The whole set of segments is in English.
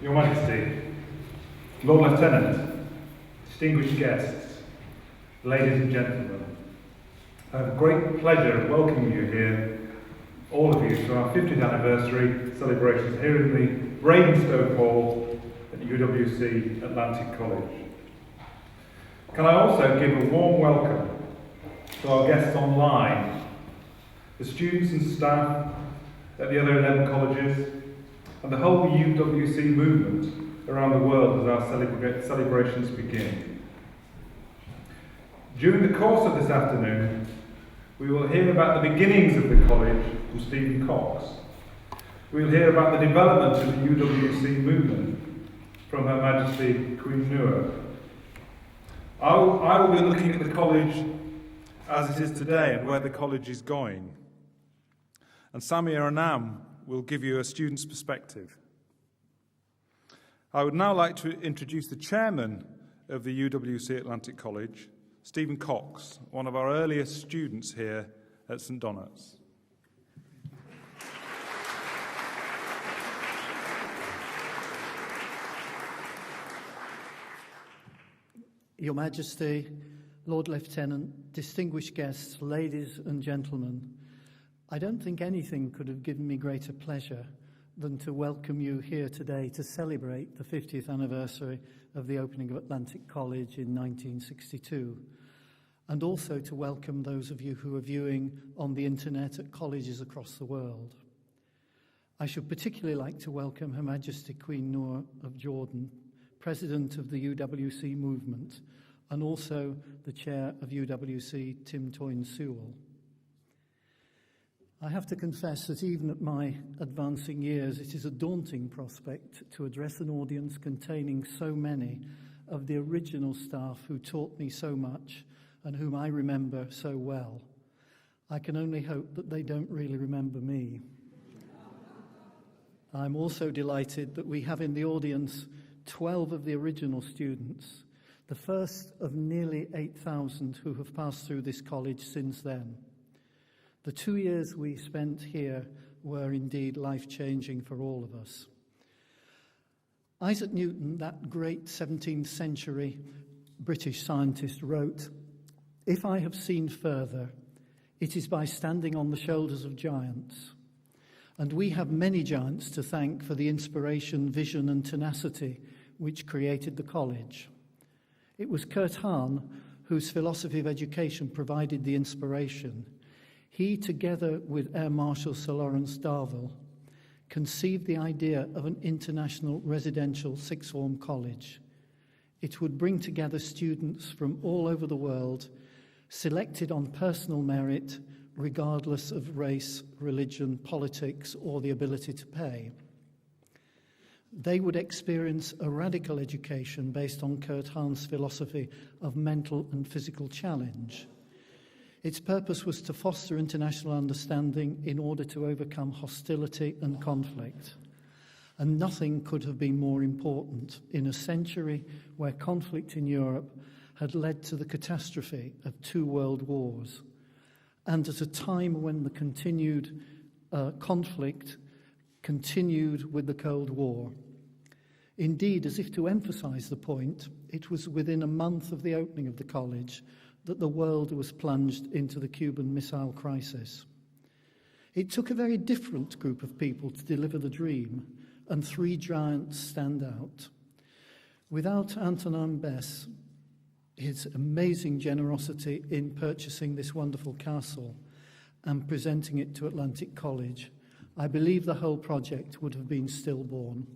Your Majesty, Lord Lieutenant, distinguished guests, ladies and gentlemen, I have a great pleasure of welcoming you here, all of you, to our 50th anniversary celebrations here in the Bradenstoke Hall at UWC Atlantic College. Can I also give a warm welcome to our guests online, the students and staff at the other 11 colleges, and the whole UWC movement around the world as our celebrations begin. During the course of this afternoon, we will hear about the beginnings of the college from Stephen Cox. We will hear about the development of the UWC movement from Her Majesty Queen Noor. I will be looking at the college as it is today and where the college is going. And Samia Anam will give you a student's perspective. I would now like to introduce the chairman of the UWC Atlantic College, Stephen Cox, one of our earliest students here at St Donat's. Your Majesty, Lord Lieutenant, distinguished guests, ladies and gentlemen, I don't think anything could have given me greater pleasure than to welcome you here today to celebrate the 50th anniversary of the opening of Atlantic College in 1962, and also to welcome those of you who are viewing on the internet at colleges across the world. I should particularly like to welcome Her Majesty Queen Noor of Jordan, President of the UWC movement, and also the Chair of UWC, Tim Toyne Sewell. I have to confess that even at my advancing years, it is a daunting prospect to address an audience containing so many of the original staff who taught me so much and whom I remember so well. I can only hope that they don't really remember me. I'm also delighted that we have in the audience 12 of the original students, the first of nearly 8,000 who have passed through this college since then. The 2 years we spent here were indeed life-changing for all of us. Isaac Newton, that great 17th century British scientist, wrote, "If I have seen further, it is by standing on the shoulders of giants." And we have many giants to thank for the inspiration, vision and tenacity which created the college. It was Kurt Hahn whose philosophy of education provided the inspiration. He, together with Air Marshal Sir Lawrence Darville, conceived the idea of an international residential sixth-form college. It would bring together students from all over the world, selected on personal merit, regardless of race, religion, politics, or the ability to pay. They would experience a radical education based on Kurt Hahn's philosophy of mental and physical challenge. Its purpose was to foster international understanding in order to overcome hostility and conflict. And nothing could have been more important in a century where conflict in Europe had led to the catastrophe of 2 world wars, and at a time when the continued conflict continued with the Cold War. Indeed, as if to emphasize the point, it was within a month of the opening of the college that the world was plunged into the Cuban Missile Crisis. It took a very different group of people to deliver the dream, and 3 giants stand out. Without Antonin Bess, his amazing generosity in purchasing this wonderful castle and presenting it to Atlantic College, I believe the whole project would have been stillborn.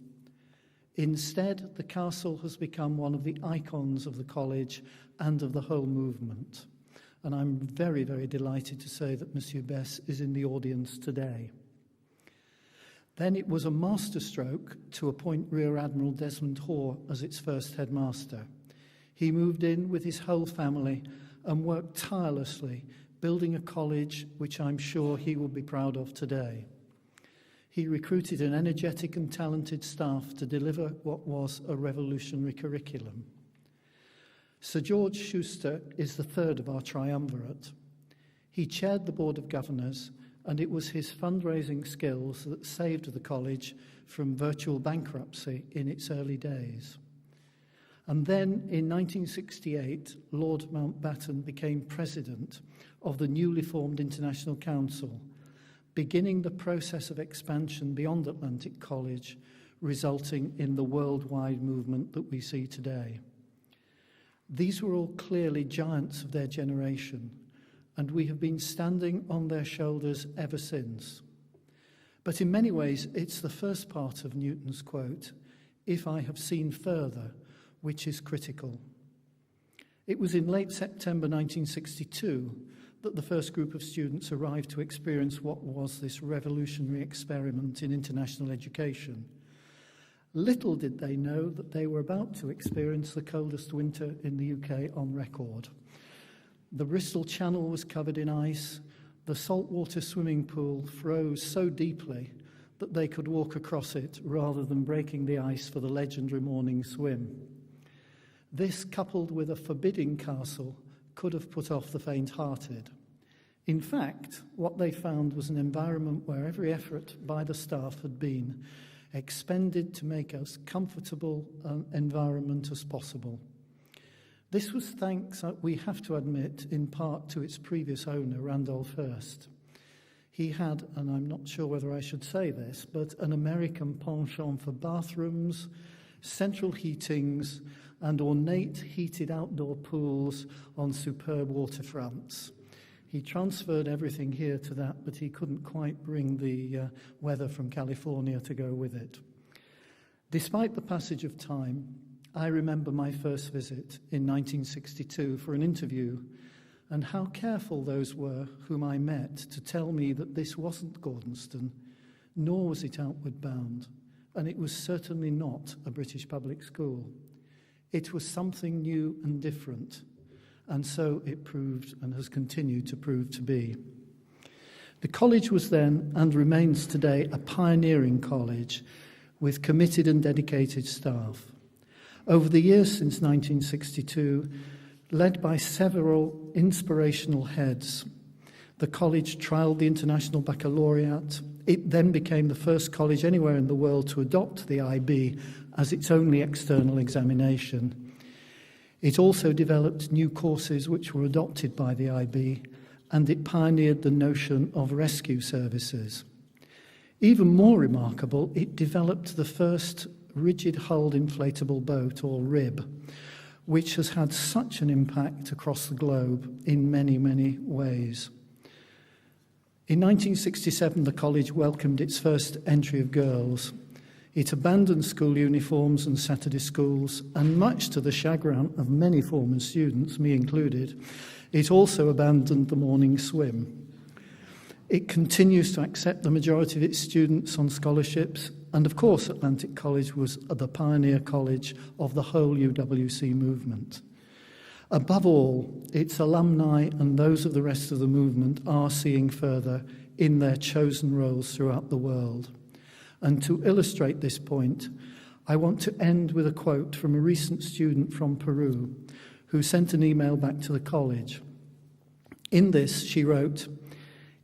Instead, the castle has become one of the icons of the college and of the whole movement. And I'm very, very delighted to say that Monsieur Bess is in the audience today. Then it was a masterstroke to appoint Rear Admiral Desmond Hoare as its first headmaster. He moved in with his whole family and worked tirelessly, building a college which I'm sure he will be proud of today. He recruited an energetic and talented staff to deliver what was a revolutionary curriculum. Sir George Schuster is the third of our triumvirate. He chaired the Board of Governors and it was his fundraising skills that saved the college from virtual bankruptcy in its early days. And then in 1968, Lord Mountbatten became president of the newly formed International Council, beginning the process of expansion beyond Atlantic College, resulting in the worldwide movement that we see today. These were all clearly giants of their generation, and we have been standing on their shoulders ever since. But in many ways, it's the first part of Newton's quote, "If I have seen further," which is critical. It was in late September 1962 that the first group of students arrived to experience what was this revolutionary experiment in international education. Little did they know that they were about to experience the coldest winter in the UK on record. The Bristol Channel was covered in ice. The saltwater swimming pool froze so deeply that they could walk across it rather than breaking the ice for the legendary morning swim. This, coupled with a forbidding castle, could have put off the faint-hearted. In fact, what they found was an environment where every effort by the staff had been expended to make as comfortable an environment as possible. This was thanks, we have to admit, in part to its previous owner, Randolph Hearst. He had, and I'm not sure whether I should say this, but an American penchant for bathrooms, central heatings, and ornate heated outdoor pools on superb waterfronts. He transferred everything here to that, but he couldn't quite bring the weather from California to go with it. Despite the passage of time, I remember my first visit in 1962 for an interview, and how careful those were whom I met to tell me that this wasn't Gordonston, nor was it outward bound, and it was certainly not a British public school. It was something new and different, and so it proved and has continued to prove to be. The college was then, and remains today, a pioneering college with committed and dedicated staff. Over the years since 1962, led by several inspirational heads, the college trialled the International Baccalaureate. It then became the first college anywhere in the world to adopt the IB as its only external examination. It also developed new courses which were adopted by the IB, and it pioneered the notion of rescue services. Even more remarkable, it developed the first rigid-hulled inflatable boat, or RIB, which has had such an impact across the globe in many, many ways. In 1967, the college welcomed its first entry of girls. It abandoned school uniforms and Saturday schools, and much to the chagrin of many former students, me included, it also abandoned the morning swim. It continues to accept the majority of its students on scholarships, and of course Atlantic College was the pioneer college of the whole UWC movement. Above all, its alumni and those of the rest of the movement are seeing further in their chosen roles throughout the world. And to illustrate this point, I want to end with a quote from a recent student from Peru who sent an email back to the college. In this, she wrote,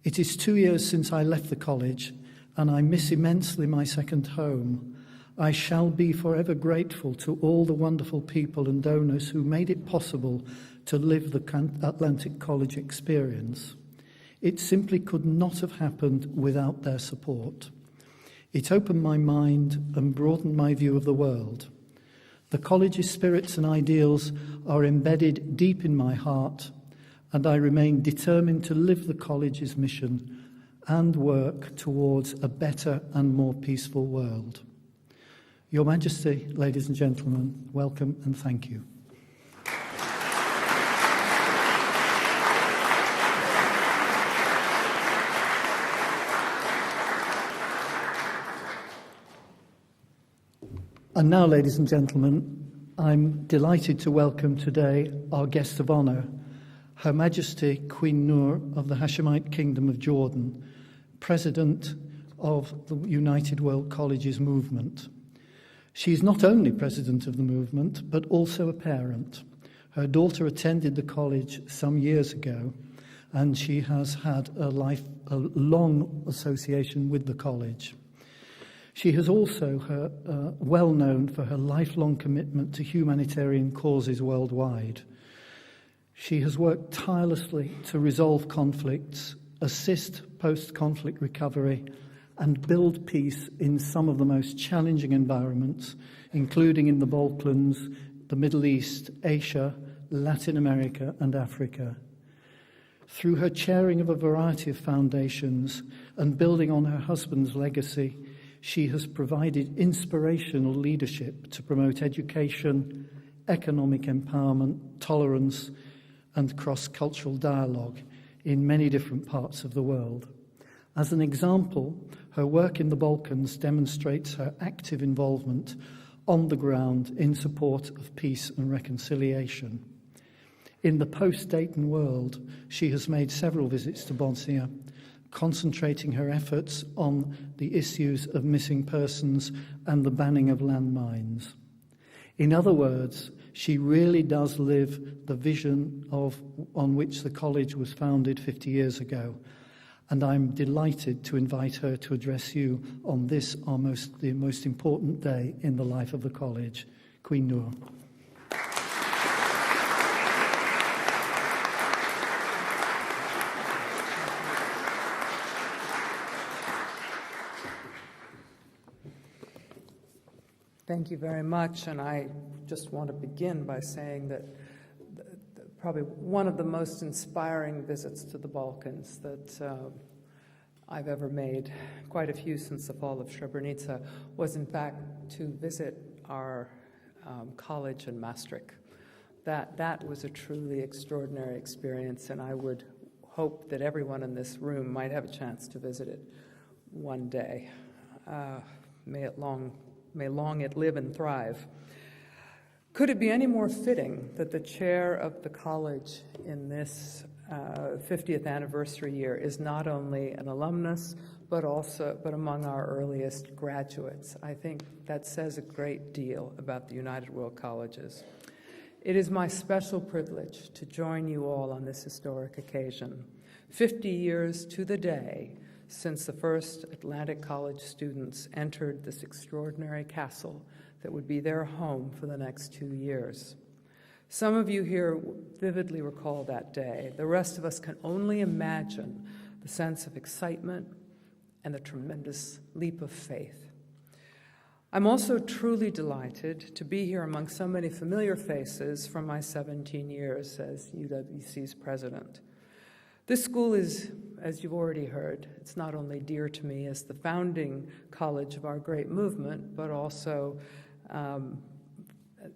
"It is 2 years since I left the college, and I miss immensely my second home. I shall be forever grateful to all the wonderful people and donors who made it possible to live the Atlantic College experience. It simply could not have happened without their support. It opened my mind and broadened my view of the world. The college's spirits and ideals are embedded deep in my heart, and I remain determined to live the college's mission and work towards a better and more peaceful world." Your Majesty, ladies and gentlemen, welcome and thank you. And now, ladies and gentlemen, I'm delighted to welcome today our guest of honour, Her Majesty Queen Noor of the Hashemite Kingdom of Jordan, President of the United World Colleges movement. She is not only president of the movement, but also a parent. Her daughter attended the college some years ago, and she has had a long association with the college. She has also well known for her lifelong commitment to humanitarian causes worldwide. She has worked tirelessly to resolve conflicts, assist post-conflict recovery, and build peace in some of the most challenging environments, including in the Balkans, the Middle East, Asia, Latin America, and Africa. Through her chairing of a variety of foundations and building on her husband's legacy, she has provided inspirational leadership to promote education, economic empowerment, tolerance, and cross-cultural dialogue in many different parts of the world. As an example, her work in the Balkans demonstrates her active involvement on the ground in support of peace and reconciliation. In the post-Dayton world, she has made several visits to Bosnia, concentrating her efforts on the issues of missing persons and the banning of landmines. In other words, she really does live the vision on which the college was founded 50 years ago, and I'm delighted to invite her to address you on this, the most important day in the life of the college. Queen Noor. Thank you very much, and I just want to begin by saying that probably one of the most inspiring visits to the Balkans that I've ever made, quite a few since the fall of Srebrenica, was in fact to visit our college in Maastricht. That was a truly extraordinary experience, and I would hope that everyone in this room might have a chance to visit it one day. May long it live and thrive. Could it be any more fitting that the chair of the college in this 50th anniversary year is not only an alumnus, but among our earliest graduates? I think that says a great deal about the United World Colleges. It is my special privilege to join you all on this historic occasion. 50 years to the day since the first Atlantic College students entered this extraordinary castle that would be their home for the next 2 years. Some of you here vividly recall that day. The rest of us can only imagine the sense of excitement and the tremendous leap of faith. I'm also truly delighted to be here among so many familiar faces from my 17 years as UWC's president. This school is, as you've already heard, it's not only dear to me as the founding college of our great movement, but also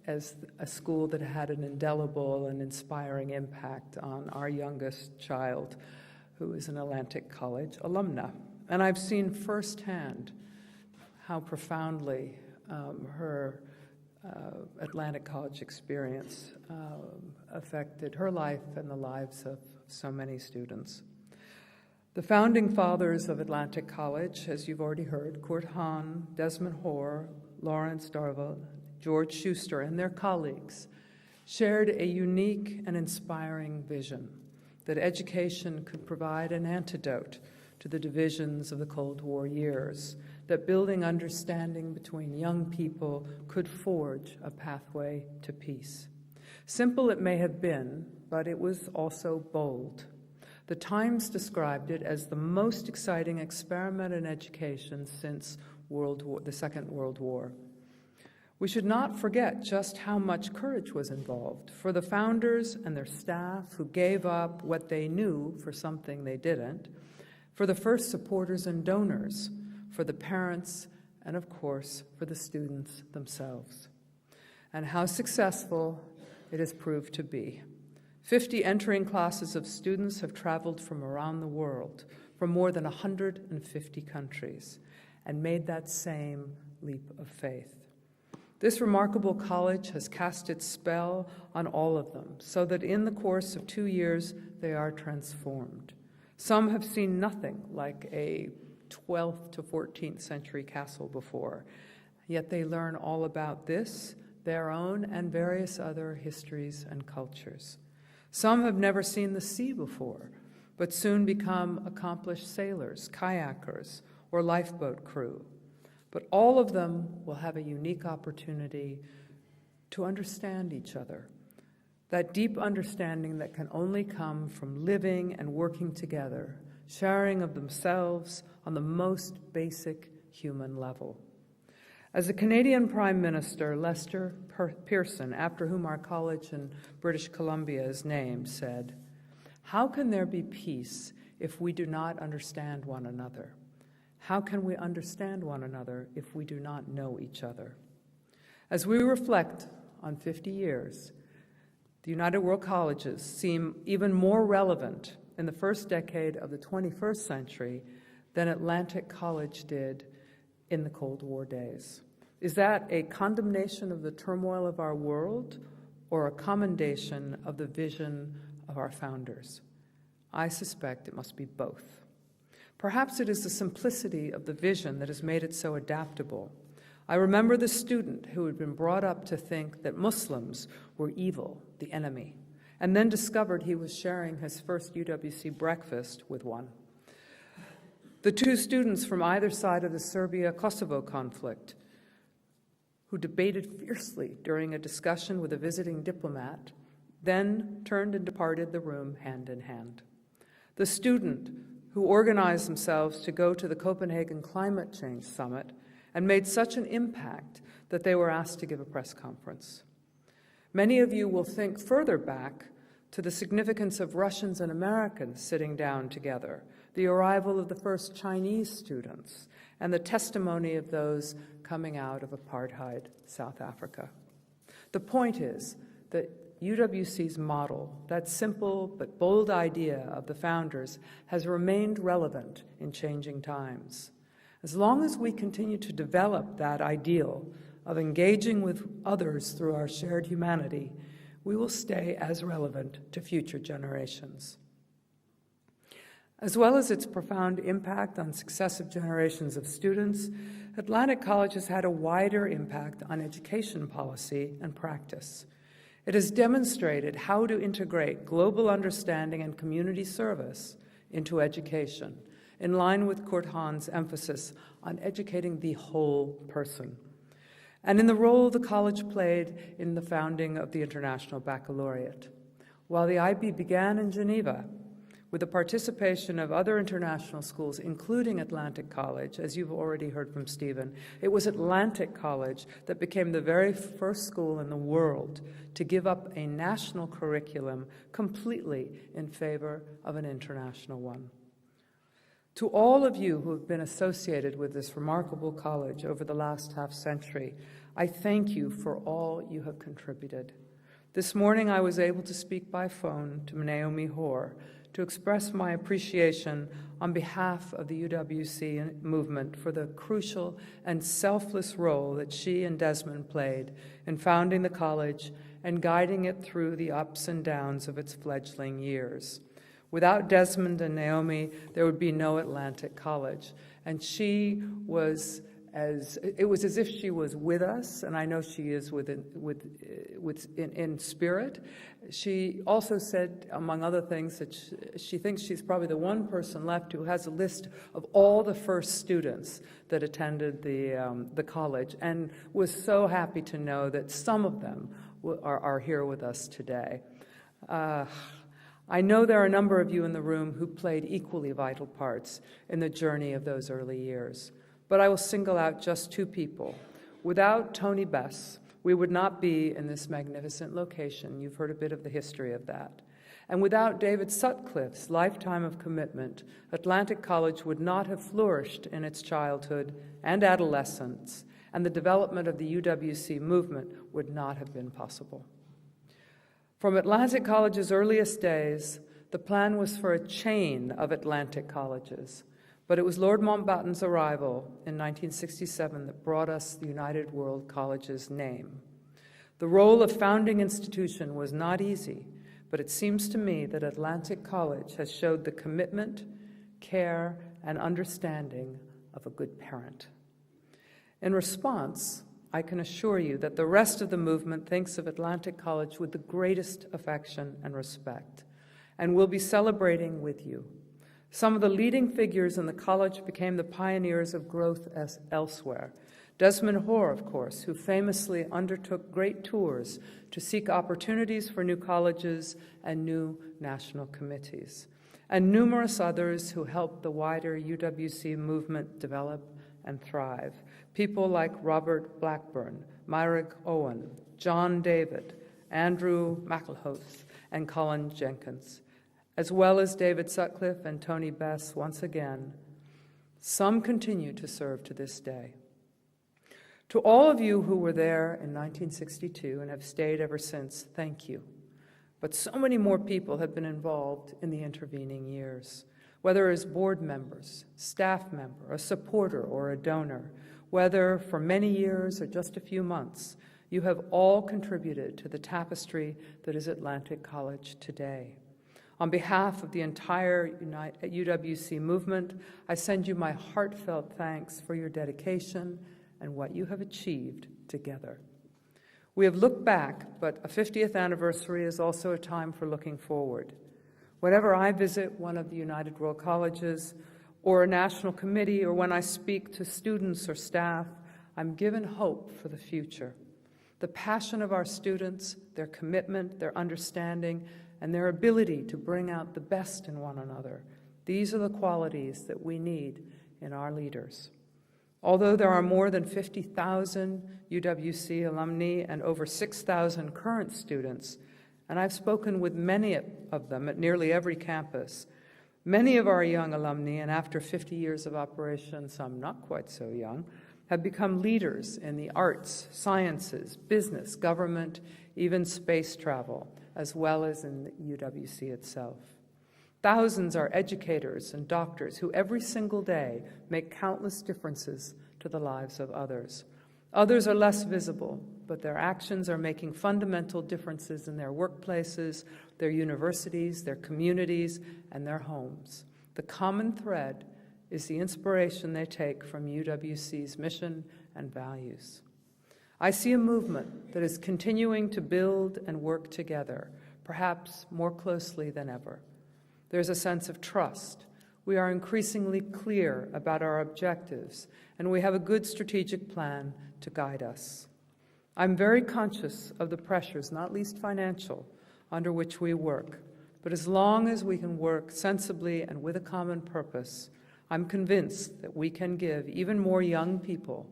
as a school that had an indelible and inspiring impact on our youngest child, who is an Atlantic College alumna. And I've seen firsthand how profoundly her Atlantic College experience affected her life and the lives of so many students. The founding fathers of Atlantic College, as you've already heard, Kurt Hahn, Desmond Hoare, Lawrence Darville, George Schuster, and their colleagues shared a unique and inspiring vision that education could provide an antidote to the divisions of the Cold War years, that building understanding between young people could forge a pathway to peace. Simple it may have been, but it was also bold. The Times described it as the most exciting experiment in education since the Second World War. We should not forget just how much courage was involved for the founders and their staff who gave up what they knew for something they didn't, for the first supporters and donors, for the parents, and of course, for the students themselves. And how successful it has proved to be. 50 entering classes of students have traveled from around the world, from more than 150 countries, and made that same leap of faith. This remarkable college has cast its spell on all of them, so that in the course of 2 years, they are transformed. Some have seen nothing like a 12th to 14th century castle before, yet they learn all about this, their own, and various other histories and cultures. Some have never seen the sea before, but soon become accomplished sailors, kayakers, or lifeboat crew. But all of them will have a unique opportunity to understand each other, that deep understanding that can only come from living and working together, sharing of themselves on the most basic human level. As the Canadian Prime Minister, Lester Pearson, after whom our college in British Columbia is named, said, "How can there be peace if we do not understand one another? How can we understand one another if we do not know each other?" As we reflect on 50 years, the United World Colleges seem even more relevant in the first decade of the 21st century than Atlantic College did in the Cold War days. Is that a condemnation of the turmoil of our world or a commendation of the vision of our founders? I suspect it must be both. Perhaps it is the simplicity of the vision that has made it so adaptable. I remember the student who had been brought up to think that Muslims were evil, the enemy, and then discovered he was sharing his first UWC breakfast with one. The two students from either side of the Serbia-Kosovo conflict who debated fiercely during a discussion with a visiting diplomat, then turned and departed the room hand in hand. The student who organized themselves to go to the Copenhagen Climate Change Summit and made such an impact that they were asked to give a press conference. Many of you will think further back to the significance of Russians and Americans sitting down together, the arrival of the first Chinese students, and the testimony of those coming out of apartheid South Africa. The point is that UWC's model, that simple but bold idea of the founders, has remained relevant in changing times. As long as we continue to develop that ideal of engaging with others through our shared humanity, we will stay as relevant to future generations. As well as its profound impact on successive generations of students, Atlantic College has had a wider impact on education policy and practice. It has demonstrated how to integrate global understanding and community service into education, in line with Kurt Hahn's emphasis on educating the whole person, and in the role the college played in the founding of the International Baccalaureate. While the IB began in Geneva, with the participation of other international schools, including Atlantic College, as you've already heard from Stephen, it was Atlantic College that became the very first school in the world to give up a national curriculum completely in favor of an international one. To all of you who have been associated with this remarkable college over the last half-century, I thank you for all you have contributed. This morning I was able to speak by phone to Naomi Hoare to express my appreciation on behalf of the UWC movement for the crucial and selfless role that she and Desmond played in founding the college and guiding it through the ups and downs of its fledgling years. Without Desmond and Naomi, there would be no Atlantic College. And it was as if she was with us, and I know she is in spirit. She also said, among other things, that she thinks she's probably the one person left who has a list of all the first students that attended the college, and was so happy to know that some of them are here with us today. I know there are a number of you in the room who played equally vital parts in the journey of those early years, but I will single out just two people. Without Tony Bess, we would not be in this magnificent location. You've heard a bit of the history of that. And without David Sutcliffe's lifetime of commitment, Atlantic College would not have flourished in its childhood and adolescence, and the development of the UWC movement would not have been possible. From Atlantic College's earliest days, the plan was for a chain of Atlantic colleges, but it was Lord Mountbatten's arrival in 1967 that brought us the United World College's name. The role of founding institution was not easy, but it seems to me that Atlantic College has showed the commitment, care, and understanding of a good parent. In response, I can assure you that the rest of the movement thinks of Atlantic College with the greatest affection and respect. and we'll be celebrating with you. Some of the leading figures in the college became the pioneers of growth elsewhere. Desmond Hoare, of course, who famously undertook great tours to seek opportunities for new colleges and new national committees, and numerous others who helped the wider UWC movement develop and thrive. People like Robert Blackburn, Myrick Owen, John David, Andrew McElhoth, and Colin Jenkins, as well as David Sutcliffe and Tony Bess once again. Some continue to serve to this day. To all of you who were there in 1962 and have stayed ever since, thank you. But so many more people have been involved in the intervening years, whether as board members, staff member, a supporter, or a donor, whether for many years or just a few months, you have all contributed to the tapestry that is Atlantic College today. On behalf of the entire UWC movement, I send you my heartfelt thanks for your dedication and what you have achieved together. We have looked back, but a 50th anniversary is also a time for looking forward. Whenever I visit one of the United World Colleges or a national committee, or when I speak to students or staff, I'm given hope for the future. The passion of our students, their commitment, their understanding, and their ability to bring out the best in one another. These are the qualities that we need in our leaders. Although there are more than 50,000 UWC alumni and over 6,000 current students, and I've spoken with many of them at nearly every campus, many of our young alumni, and after 50 years of operation, some not quite so young, have become leaders in the arts, sciences, business, government, even space travel, as well as in the UWC itself. Thousands are educators and doctors who every single day make countless differences to the lives of others. Others are less visible, but their actions are making fundamental differences in their workplaces, their universities, their communities, and their homes. The common thread is the inspiration they take from UWC's mission and values. I see a movement that is continuing to build and work together, perhaps more closely than ever. There's a sense of trust. We are increasingly clear about our objectives, and we have a good strategic plan to guide us. I'm very conscious of the pressures, not least financial, under which we work. But as long as we can work sensibly and with a common purpose, I'm convinced that we can give even more young people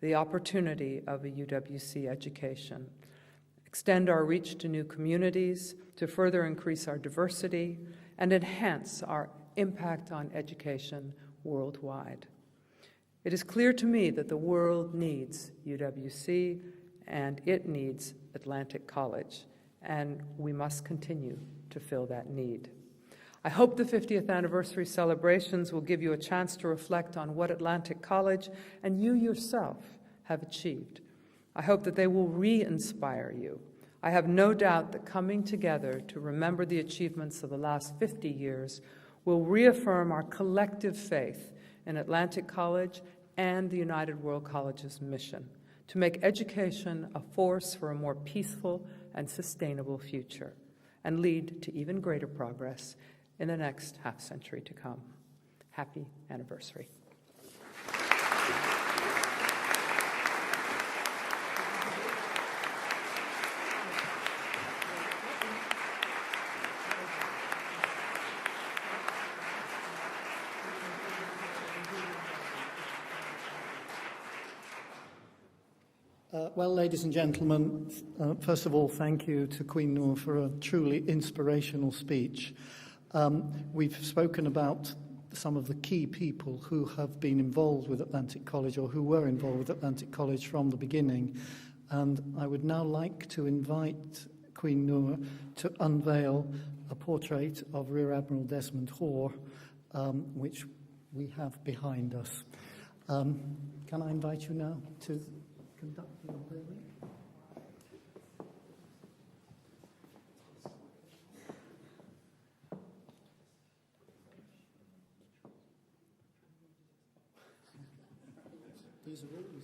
the opportunity of a UWC education, extend our reach to new communities, to further increase our diversity, and enhance our impact on education worldwide. It is clear to me that the world needs UWC and it needs Atlantic College, and we must continue to fill that need. I hope the 50th anniversary celebrations will give you a chance to reflect on what Atlantic College and you yourself have achieved. I hope that they will re-inspire you. I have no doubt that coming together to remember the achievements of the last 50 years will reaffirm our collective faith in Atlantic College and the United World College's mission to make education a force for a more peaceful and sustainable future and lead to even greater progress in the next half century to come. Happy anniversary. Well, ladies and gentlemen, first of all, thank you to Queen Noor for a truly inspirational speech. We've spoken about some of the key people who have been involved with Atlantic College or who were involved with Atlantic College from the beginning. And I would now like to invite Queen Noor to unveil a portrait of Rear Admiral Desmond Hoare, which we have behind us. Can I invite you now to conduct the unveiling? These are always...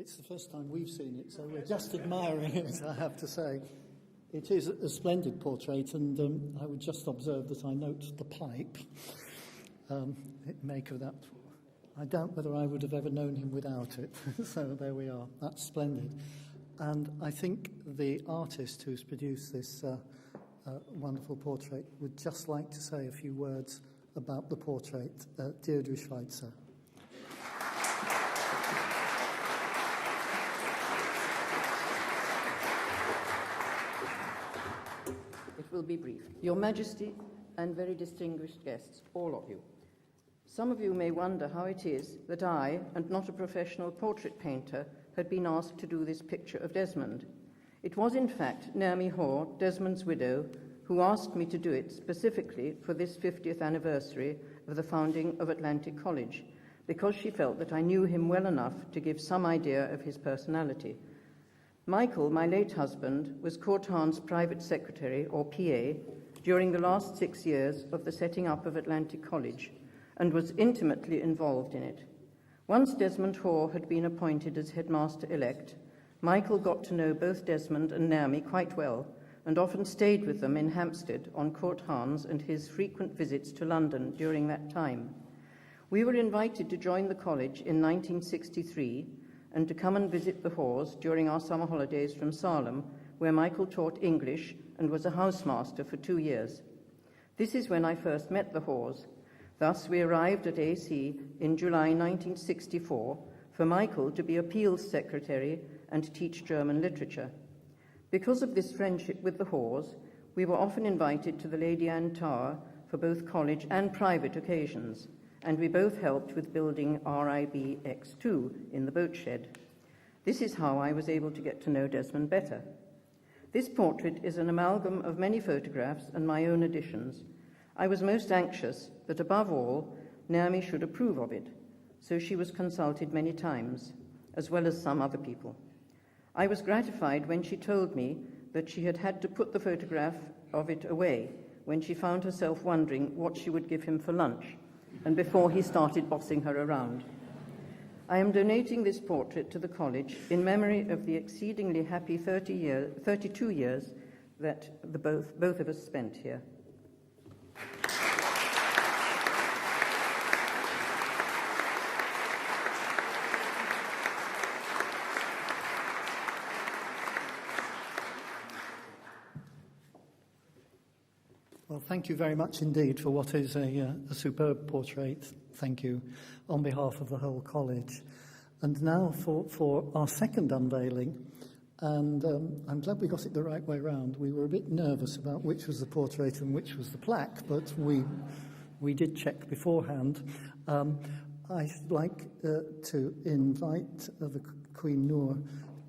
it's the first time we've seen it, so we're just admiring it, I have to say. It is a splendid portrait, and I would just observe that I note the pipe. Make of that. I doubt whether I would have ever known him without it. So there we are. That's splendid. And I think the artist who's produced this wonderful portrait would just like to say a few words about the portrait, Deirdre Schweitzer. It will be brief. Your Majesty and very distinguished guests, all of you. Some of you may wonder how it is that I, and not a professional portrait painter, had been asked to do this picture of Desmond. It was, in fact, Naomi Hoare, Desmond's widow, who asked me to do it specifically for this 50th anniversary of the founding of Atlantic College, because she felt that I knew him well enough to give some idea of his personality. Michael, my late husband, was Court Hahn's private secretary, or PA, during the last 6 years of the setting up of Atlantic College, and was intimately involved in it. Once Desmond Hoare had been appointed as headmaster-elect, Michael got to know both Desmond and Naomi quite well, and often stayed with them in Hampstead on Court Hahn's and his frequent visits to London during that time. We were invited to join the college in 1963 and to come and visit the Hoares during our summer holidays from Salem, where Michael taught English and was a housemaster for 2 years. This is when I first met the Hoares. Thus, we arrived at AC in July 1964 for Michael to be Appeals Secretary and teach German literature. Because of this friendship with the Hoares, we were often invited to the Lady Anne Tower for both college and private occasions, and we both helped with building RIB X2 in the boat shed. This is how I was able to get to know Desmond better. This portrait is an amalgam of many photographs and my own additions. I was most anxious that, above all, Naomi should approve of it, so she was consulted many times, as well as some other people. I was gratified when she told me that she had had to put the photograph of it away when she found herself wondering what she would give him for lunch, and before he started bossing her around. I am donating this portrait to the college in memory of the exceedingly happy 32 years that both of us spent here. Well, thank you very much indeed for what is a superb portrait. Thank you on behalf of the whole college. And now for our second unveiling, and I'm glad we got it the right way round. We were a bit nervous about which was the portrait and which was the plaque, but we did check beforehand. I'd like to invite the Queen Noor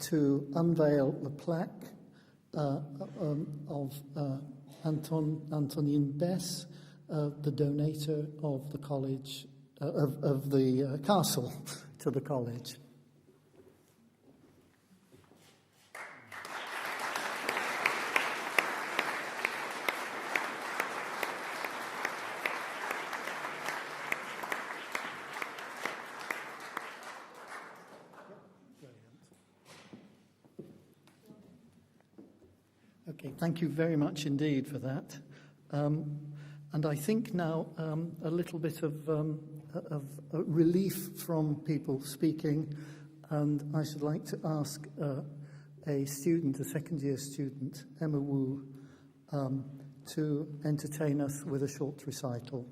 to unveil the plaque of Antonin Bess, the donator of the college, of the castle to the college. Okay, thank you very much indeed for that. And I think now a little bit of relief from people speaking, and I should like to ask a student, a second-year student, Emma Wu, to entertain us with a short recital.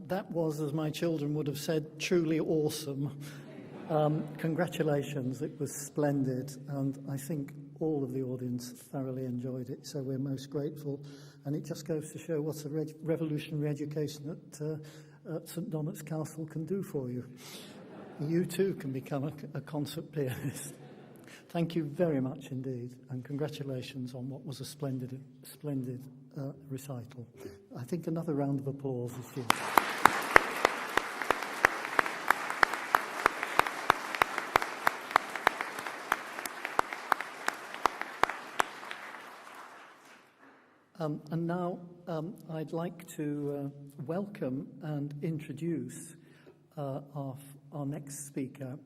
That was, as my children would have said, truly awesome. Congratulations, it was splendid, and I think all of the audience thoroughly enjoyed it, so we're most grateful. And it just goes to show what a revolutionary education at St Donat's Castle can do for you. You too can become a concert pianist. Thank you very much indeed, and congratulations on what was a splendid recital. I think another round of applause is due. And now I'd like to welcome and introduce our next speaker,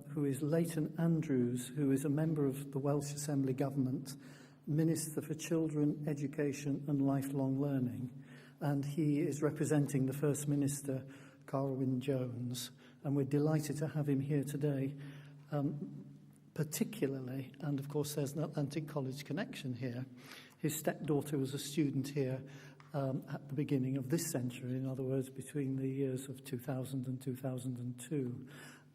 who is Leighton Andrews, who is a member of the Welsh Assembly Government, Minister for Children, Education and Lifelong Learning, and he is representing the First Minister, Carwyn Jones, and we're delighted to have him here today, particularly, and of course there's an Atlantic College connection here. His stepdaughter was a student here at the beginning of this century, in other words, between the years of 2000 and 2002.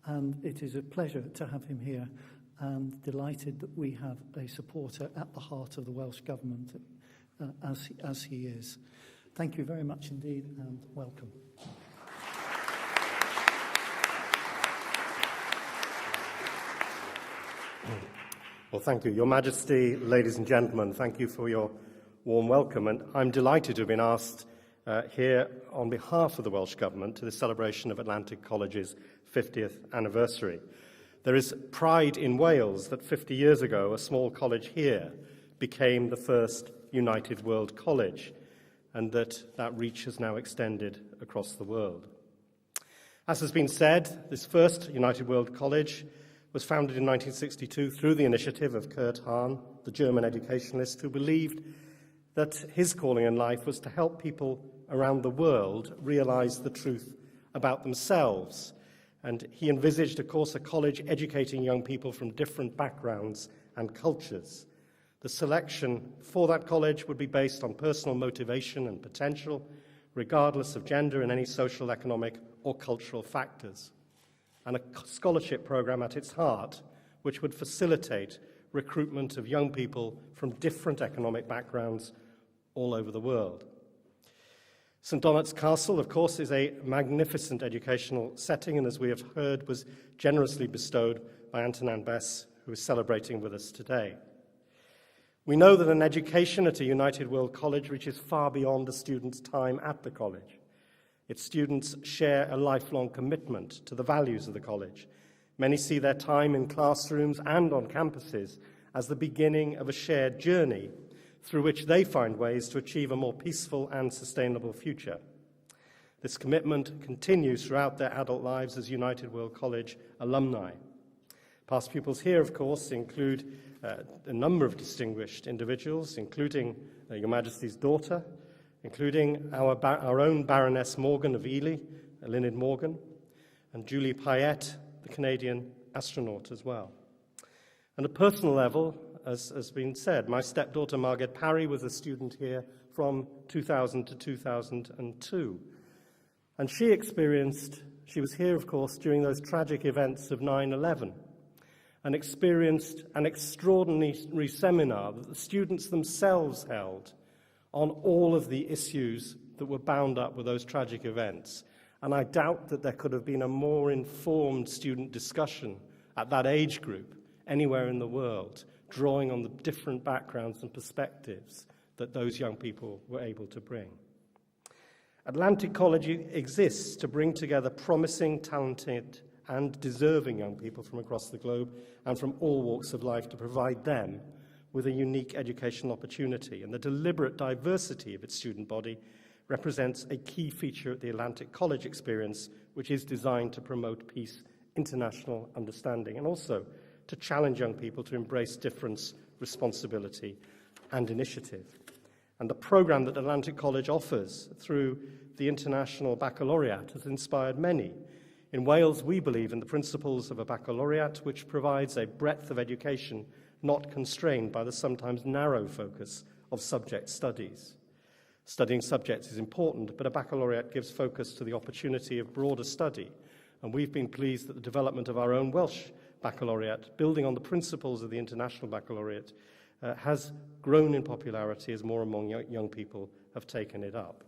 And it is a pleasure to have him here, and delighted that we have a supporter at the heart of the Welsh Government, as he is. Thank you very much indeed, and welcome. Well, thank you. Your Majesty, ladies and gentlemen, thank you for your warm welcome. And I'm delighted to have been asked here on behalf of the Welsh Government to the celebration of Atlantic College's 50th anniversary. There is pride in Wales that 50 years ago, a small college here became the first United World College, and that reach has now extended across the world. As has been said, this first United World College was founded in 1962 through the initiative of Kurt Hahn, the German educationalist who believed that his calling in life was to help people around the world realize the truth about themselves. And he envisaged, of course, a college educating young people from different backgrounds and cultures. The selection for that college would be based on personal motivation and potential, regardless of gender and any social, economic, or cultural factors. And a scholarship program at its heart, which would facilitate recruitment of young people from different economic backgrounds all over the world. St Donat's Castle, of course, is a magnificent educational setting, and as we have heard, was generously bestowed by Antonin Bess, who is celebrating with us today. We know that an education at a United World College reaches far beyond a student's time at the college. Its students share a lifelong commitment to the values of the college. Many see their time in classrooms and on campuses as the beginning of a shared journey through which they find ways to achieve a more peaceful and sustainable future. This commitment continues throughout their adult lives as United World College alumni. Past pupils here, of course, include a number of distinguished individuals, including Your Majesty's daughter, including our own Baroness Morgan of Ely, Lynyd Morgan, and Julie Payette, the Canadian astronaut as well. On a personal level, as has been said, my stepdaughter Margaret Parry was a student here from 2000 to 2002. And she was here, of course, during those tragic events of 9/11, and experienced an extraordinary seminar that the students themselves held on all of the issues that were bound up with those tragic events. And I doubt that there could have been a more informed student discussion at that age group anywhere in the world, drawing on the different backgrounds and perspectives that those young people were able to bring. Atlantic College exists to bring together promising, talented, and deserving young people from across the globe and from all walks of life to provide them with a unique educational opportunity. And the deliberate diversity of its student body represents a key feature of the Atlantic College experience, which is designed to promote peace, international understanding, and also to challenge young people to embrace difference, responsibility, and initiative. And the program that Atlantic College offers through the International Baccalaureate has inspired many. In Wales, we believe in the principles of a baccalaureate, which provides a breadth of education not constrained by the sometimes narrow focus of subject studies. Studying subjects is important, but a baccalaureate gives focus to the opportunity of broader study. And we've been pleased that the development of our own Welsh baccalaureate, building on the principles of the International Baccalaureate, has grown in popularity as more and more young people have taken it up.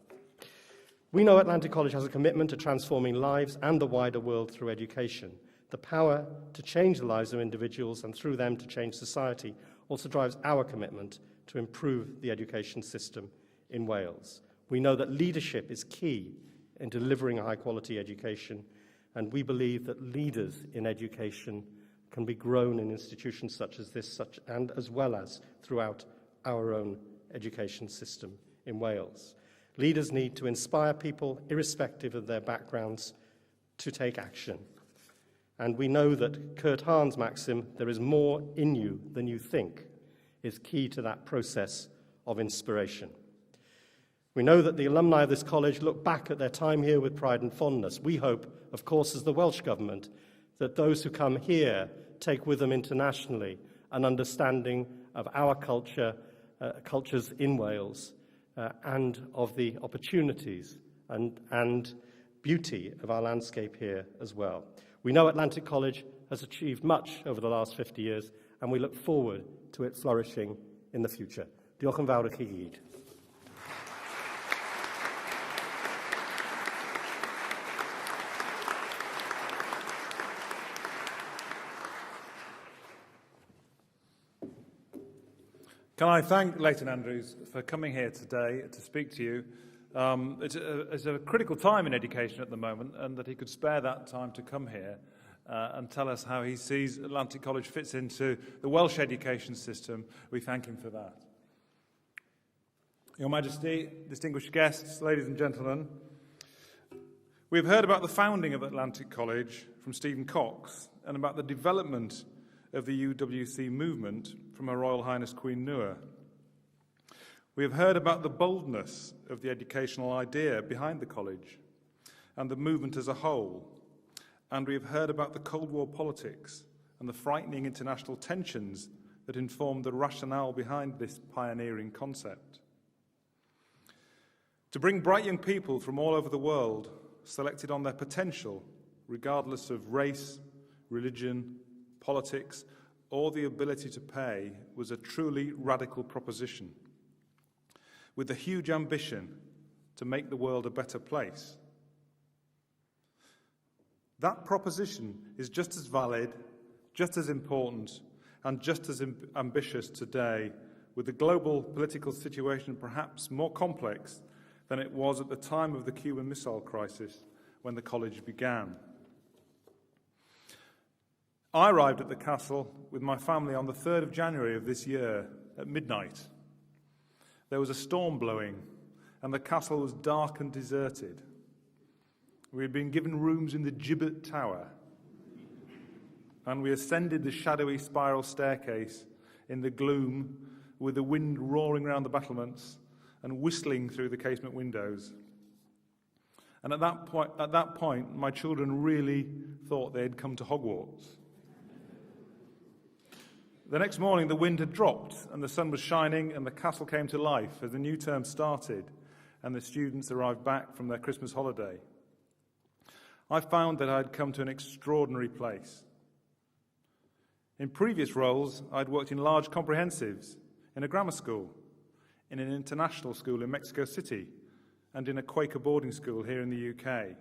We know Atlantic College has a commitment to transforming lives and the wider world through education. The power to change the lives of individuals and through them to change society also drives our commitment to improve the education system in Wales. We know that leadership is key in delivering a high-quality education, and we believe that leaders in education can be grown in institutions such as this, and as well as throughout our own education system in Wales. Leaders need to inspire people, irrespective of their backgrounds, to take action. And we know that Kurt Hahn's maxim, "There is more in you than you think," is key to that process of inspiration. We know that the alumni of this college look back at their time here with pride and fondness. We hope, of course, as the Welsh Government, that those who come here take with them internationally an understanding of our culture, cultures in Wales, and of the opportunities and beauty of our landscape here as well. We know Atlantic College has achieved much over the last 50 years, and we look forward to it flourishing in the future. Diolch yn fawr i chi gyd. Can I thank Leighton Andrews for coming here today to speak to you. It's a critical time in education at the moment, and that he could spare that time to come here and tell us how he sees Atlantic College fits into the Welsh education system. We thank him for that. Your Majesty, distinguished guests, ladies and gentlemen, we've heard about the founding of Atlantic College from Stephen Cox and about the development of the UWC movement from Her Royal Highness Queen Noor. We have heard about the boldness of the educational idea behind the college and the movement as a whole, and we have heard about the Cold War politics and the frightening international tensions that informed the rationale behind this pioneering concept. To bring bright young people from all over the world, selected on their potential, regardless of race, religion, politics, or the ability to pay, was a truly radical proposition, with a huge ambition to make the world a better place. That proposition is just as valid, just as important, and just as ambitious today, with the global political situation perhaps more complex than it was at the time of the Cuban Missile Crisis when the college began. I arrived at the castle with my family on the 3rd of January of this year at midnight. There was a storm blowing, and the castle was dark and deserted. We had been given rooms in the gibbet tower, and we ascended the shadowy spiral staircase in the gloom with the wind roaring around the battlements and whistling through the casement windows. And at that point, my children really thought they had come to Hogwarts. The next morning, the wind had dropped and the sun was shining and the castle came to life as the new term started and the students arrived back from their Christmas holiday. I found that I had come to an extraordinary place. In previous roles, I'd worked in large comprehensives, in a grammar school, in an international school in Mexico City, and in a Quaker boarding school here in the UK.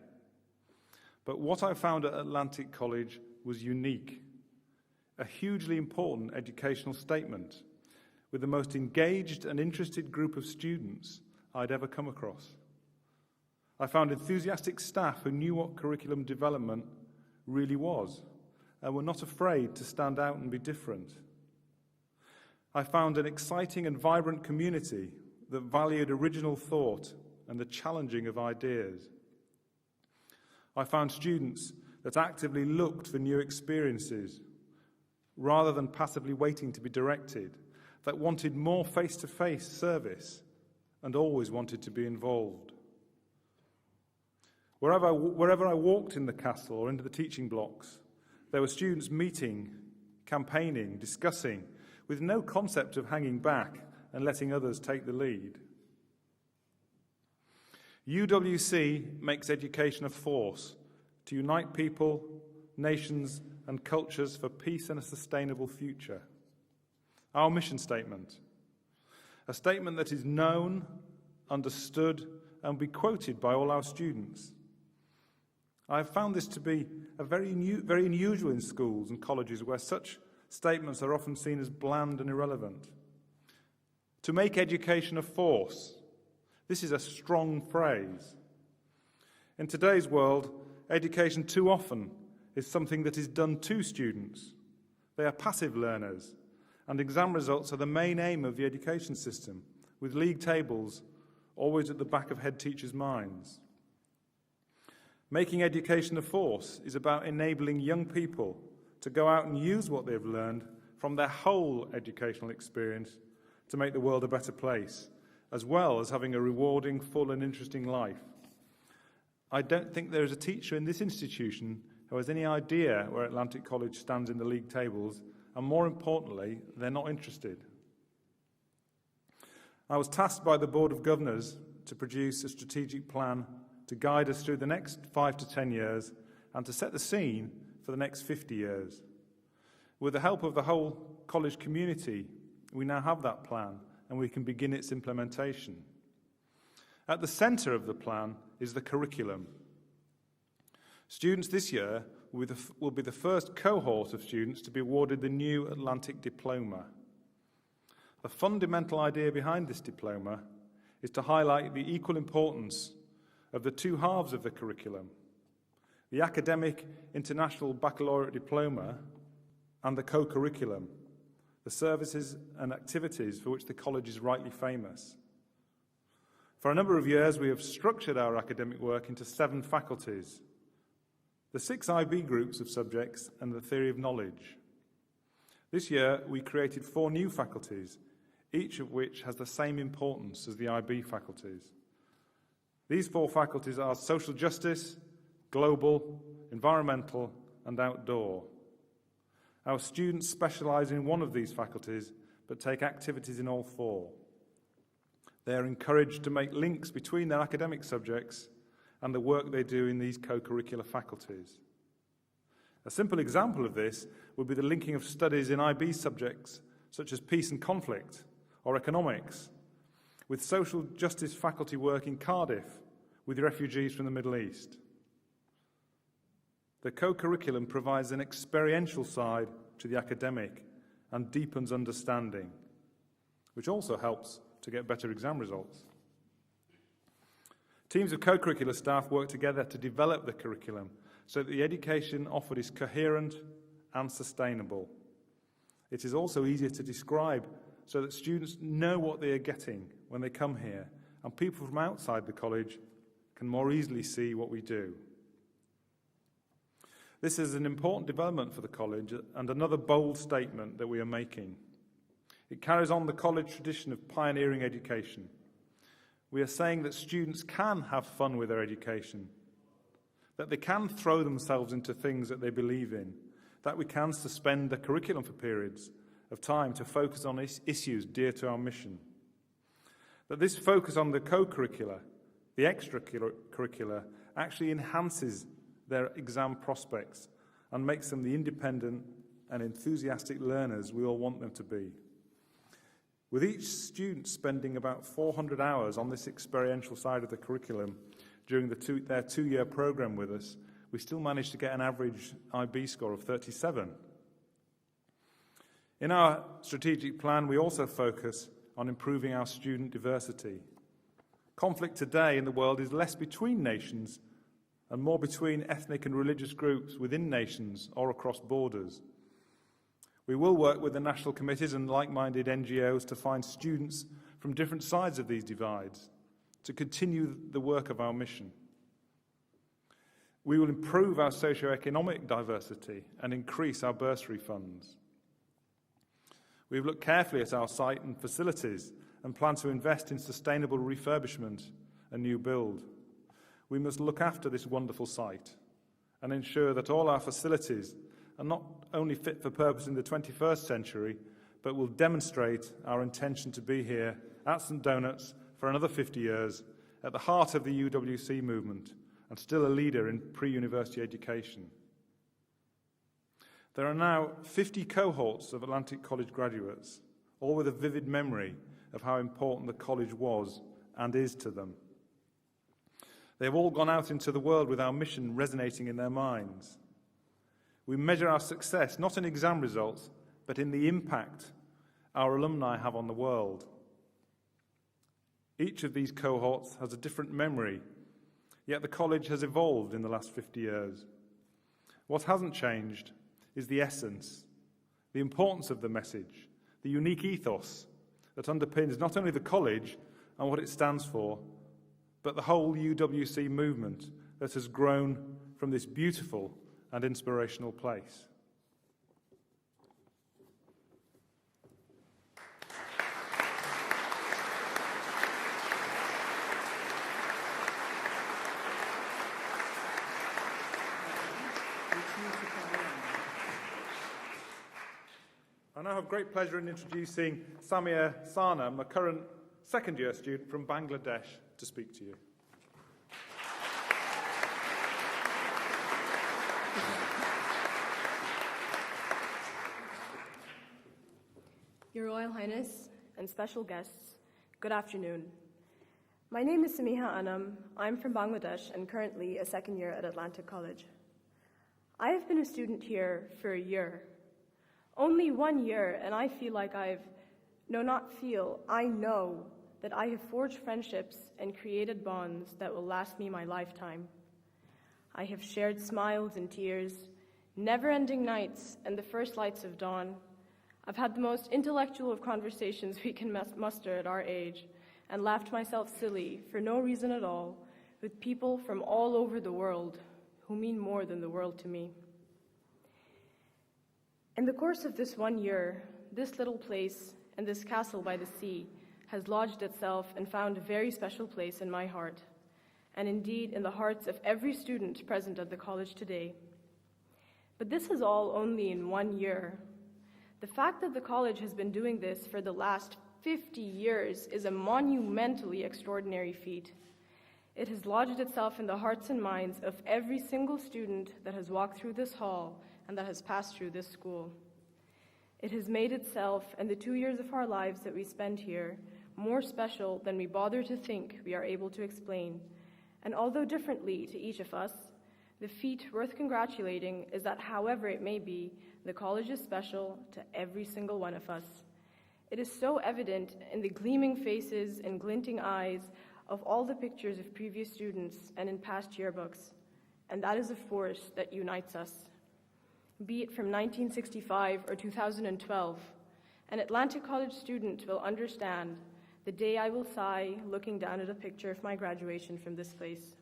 But what I found at Atlantic College was unique, a hugely important educational statement with the most engaged and interested group of students I'd ever come across. I found enthusiastic staff who knew what curriculum development really was and were not afraid to stand out and be different. I found an exciting and vibrant community that valued original thought and the challenging of ideas. I found students that actively looked for new experiences rather than passively waiting to be directed, that wanted more face-to-face service and always wanted to be involved. Wherever I walked in the castle or into the teaching blocks, there were students meeting, campaigning, discussing, with no concept of hanging back and letting others take the lead. UWC makes education a force to unite people, nations, and cultures for peace and a sustainable future. Our mission statement, a statement that is known, understood, and be quoted by all our students. I have found this to be very unusual in schools and colleges where such statements are often seen as bland and irrelevant. To make education a force, this is a strong phrase. In today's world, education too often is something that is done to students. They are passive learners, and exam results are the main aim of the education system, with league tables always at the back of head teachers' minds. Making education a force is about enabling young people to go out and use what they've learned from their whole educational experience to make the world a better place, as well as having a rewarding, full and interesting life. I don't think there is a teacher in this institution who has any idea where Atlantic College stands in the league tables, and more importantly, they're not interested. I was tasked by the Board of Governors to produce a strategic plan to guide us through the next 5 to 10 years and to set the scene for the next 50 years. With the help of the whole college community, we now have that plan and we can begin its implementation. At the centre of the plan is the curriculum. Students this year will be the first cohort of students to be awarded the new Atlantic Diploma. The fundamental idea behind this diploma is to highlight the equal importance of the two halves of the curriculum, the academic international baccalaureate diploma and the co-curriculum, the services and activities for which the college is rightly famous. For a number of years, we have structured our academic work into 7 faculties, the 6 IB groups of subjects and the theory of knowledge. This year, we created 4 new faculties, each of which has the same importance as the IB faculties. These 4 faculties are social justice, global, environmental, and outdoor. Our students specialise in one of these faculties, but take activities in all 4. They are encouraged to make links between their academic subjects and the work they do in these co-curricular faculties. A simple example of this would be the linking of studies in IB subjects such as peace and conflict or economics, with social justice faculty work in Cardiff with refugees from the Middle East. The co-curriculum provides an experiential side to the academic and deepens understanding, which also helps to get better exam results. Teams of co-curricular staff work together to develop the curriculum so that the education offered is coherent and sustainable. It is also easier to describe so that students know what they are getting when they come here, and people from outside the college can more easily see what we do. This is an important development for the college and another bold statement that we are making. It carries on the college tradition of pioneering education. We are saying that students can have fun with their education, that they can throw themselves into things that they believe in, that we can suspend the curriculum for periods of time to focus on issues dear to our mission, that this focus on the co-curricular, the extracurricular, actually enhances their exam prospects and makes them the independent and enthusiastic learners we all want them to be. With each student spending about 400 hours on this experiential side of the curriculum during their two-year program with us, we still managed to get an average IB score of 37. In our strategic plan, we also focus on improving our student diversity. Conflict today in the world is less between nations and more between ethnic and religious groups within nations or across borders. We will work with the national committees and like-minded NGOs to find students from different sides of these divides to continue the work of our mission. We will improve our socio-economic diversity and increase our bursary funds. We've looked carefully at our site and facilities and plan to invest in sustainable refurbishment and new build. We must look after this wonderful site and ensure that all our facilities are not only fit for purpose in the 21st century, but will demonstrate our intention to be here at St Donuts for another 50 years, at the heart of the UWC movement, and still a leader in pre-university education. There are now 50 cohorts of Atlantic College graduates, all with a vivid memory of how important the college was and is to them. They have all gone out into the world with our mission resonating in their minds. We measure our success not in exam results, but in the impact our alumni have on the world. Each of these cohorts has a different memory, yet the college has evolved in the last 50 years. What hasn't changed is the essence, the importance of the message, the unique ethos that underpins not only the college and what it stands for, but the whole UWC movement that has grown from this beautiful and inspirational place. I now have great pleasure in introducing Samia Sanam, a current second-year student from Bangladesh, to speak to you. Your Royal Highness and special guests, good afternoon. My name is Samiha Anam. I'm from Bangladesh and currently a second year at Atlantic College. I have been a student here for a year. Only 1 year, and I feel like I know that I have forged friendships and created bonds that will last me my lifetime. I have shared smiles and tears, never-ending nights, and the first lights of dawn. I've had the most intellectual of conversations we can muster at our age, and laughed myself silly for no reason at all with people from all over the world who mean more than the world to me. In the course of this 1 year, this little place and this castle by the sea has lodged itself and found a very special place in my heart, and indeed in the hearts of every student present at the college today. But this is all only in 1 year. The fact that the college has been doing this for the last 50 years is a monumentally extraordinary feat. It has lodged itself in the hearts and minds of every single student that has walked through this hall and that has passed through this school. It has made itself and the 2 years of our lives that we spend here more special than we bother to think we are able to explain. And although differently to each of us, the feat worth congratulating is that however it may be, the college is special to every single one of us. It is so evident in the gleaming faces and glinting eyes of all the pictures of previous students and in past yearbooks, and that is a force that unites us. Be it from 1965 or 2012, an Atlantic College student will understand the day I will sigh looking down at a picture of my graduation from this place.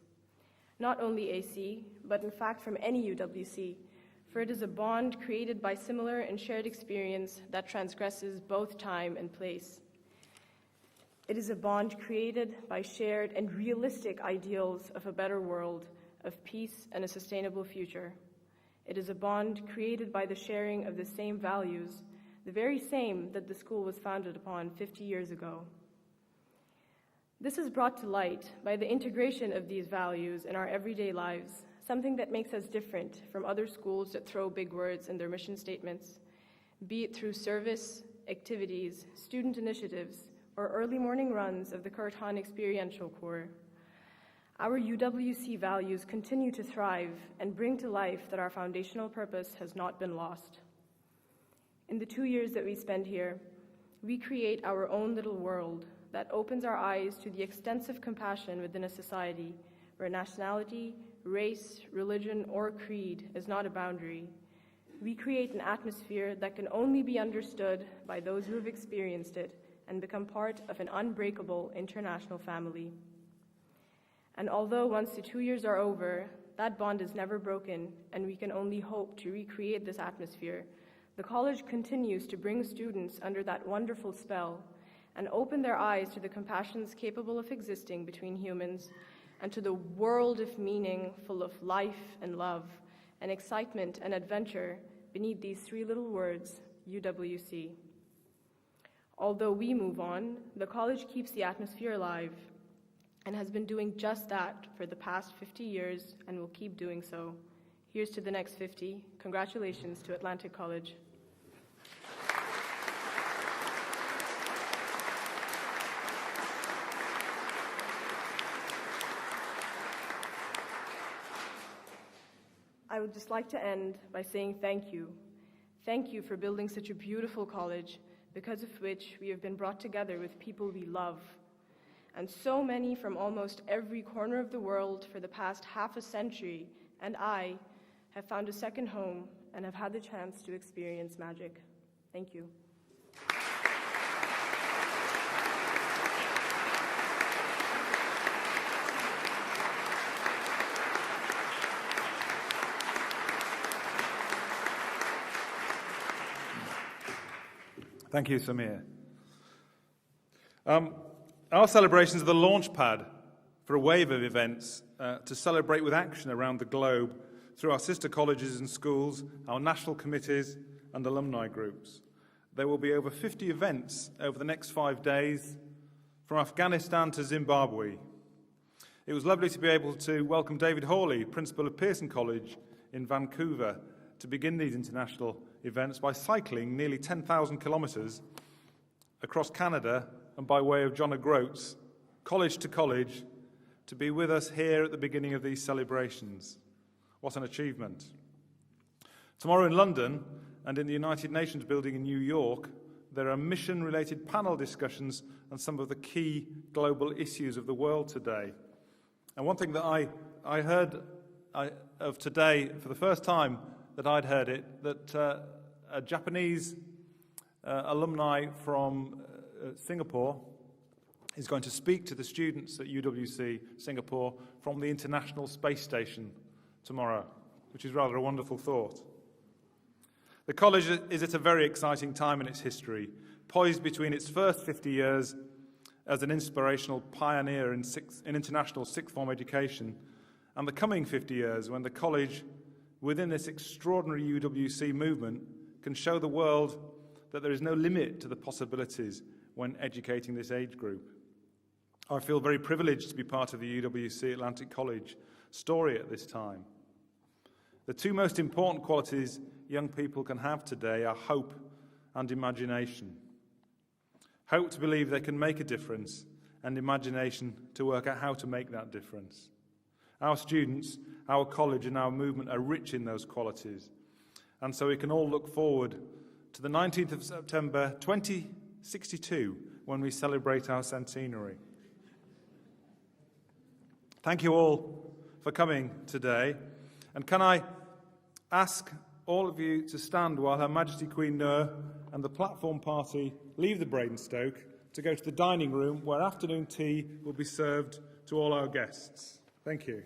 Not only AC, but in fact from any UWC, for it is a bond created by similar and shared experience that transgresses both time and place. It is a bond created by shared and realistic ideals of a better world, of peace and a sustainable future. It is a bond created by the sharing of the same values, the very same that the school was founded upon 50 years ago. This is brought to light by the integration of these values in our everyday lives, something that makes us different from other schools that throw big words in their mission statements, be it through service, activities, student initiatives, or early morning runs of the Curtin Experiential Corps. Our UWC values continue to thrive and bring to life that our foundational purpose has not been lost. In the 2 years that we spend here, we create our own little world that opens our eyes to the extensive compassion within a society where nationality, race, religion, or creed is not a boundary. We create an atmosphere that can only be understood by those who have experienced it and become part of an unbreakable international family. And although once the 2 years are over, that bond is never broken, and we can only hope to recreate this atmosphere, the college continues to bring students under that wonderful spell and open their eyes to the compassions capable of existing between humans and to the world of meaning full of life and love and excitement and adventure beneath these 3 little words, UWC. Although we move on, the college keeps the atmosphere alive and has been doing just that for the past 50 years and will keep doing so. Here's to the next 50. Congratulations to Atlantic College. I would just like to end by saying thank you. Thank you for building such a beautiful college, because of which we have been brought together with people we love. And so many from almost every corner of the world for the past half a century, and I have found a second home and have had the chance to experience magic. Thank you. Thank you, Samir. Our celebrations are the launch pad for a wave of events to celebrate with action around the globe through our sister colleges and schools, our national committees and alumni groups. There will be over 50 events over the next 5 days, from Afghanistan to Zimbabwe. It was lovely to be able to welcome David Hawley, Principal of Pearson College in Vancouver, to begin these international events by cycling nearly 10,000 kilometres across Canada and by way of John O'Groats, college to college, to be with us here at the beginning of these celebrations. What an achievement. Tomorrow in London and in the United Nations building in New York, there are mission-related panel discussions on some of the key global issues of the world today. And one thing that I heard of today for the first time that I'd heard it, that a Japanese alumni from Singapore is going to speak to the students at UWC Singapore from the International Space Station tomorrow, which is rather a wonderful thought. The college is at a very exciting time in its history, poised between its first 50 years as an inspirational pioneer in international sixth form education and the coming 50 years when the college, within this extraordinary UWC movement, can show the world that there is no limit to the possibilities when educating this age group. I feel very privileged to be part of the UWC Atlantic College story at this time. The 2 most important qualities young people can have today are hope and imagination. Hope to believe they can make a difference, and imagination to work out how to make that difference. Our students, our college and our movement are rich in those qualities, and so we can all look forward to the 19th of September 2062 when we celebrate our centenary. Thank you all for coming today, and can I ask all of you to stand while Her Majesty Queen Noor and the platform party leave the Bradenstoke to go to the dining room where afternoon tea will be served to all our guests. Thank you.